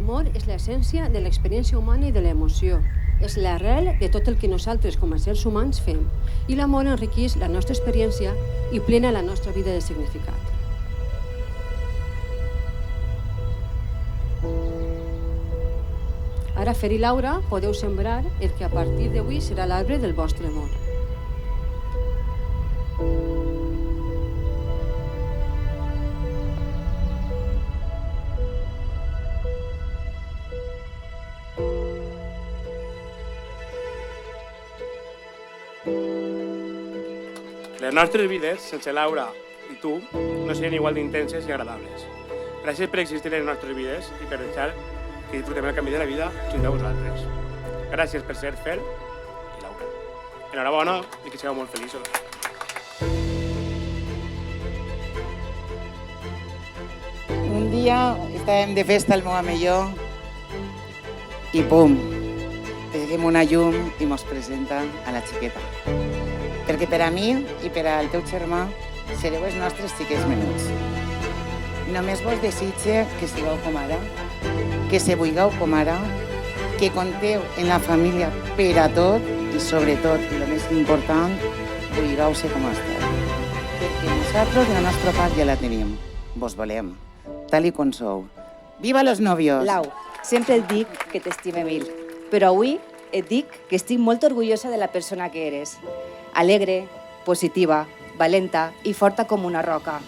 L'amor és l'essència de l'experiència humana i de l'emoció. És l'arrel de tot el que nosaltres com a éssers humans fem. I l'amor enriqueix la nostra experiència i plena la nostra vida de significat. Ara, Fer i Laura, podeu sembrar el que a partir d'avui serà l'arbre del vostre amor. Les nostres vides, sense Laura i tu, no serien igual d'intenses i agradables. Gràcies per existir en les nostres vides i per deixar que disfrutem el camí de la vida junt a vosaltres. Gràcies per ser Fer i Laura. Enhorabona i que sigueu molt feliços. Un dia estàvem de festa al meu millor i pum, peguem una llum i mos presenta a la xiqueta. Perquè per a mi i per al teu germà sereu els nostres xiquets menuts. Només vos desitge que sigueu com ara, que se vulgueu com ara, que compteu en la família per a tot i sobretot, i el més important, vulgueu-se com esteu. Perquè nosaltres la nostra part ja la tenim. Vos volem, tal i com sou. Viva los novios! Lau, sempre et dic que t'estime mil, però avui et dic que estic molt orgullosa de la persona que eres. Alegre, positiva, valenta i forta com una roca.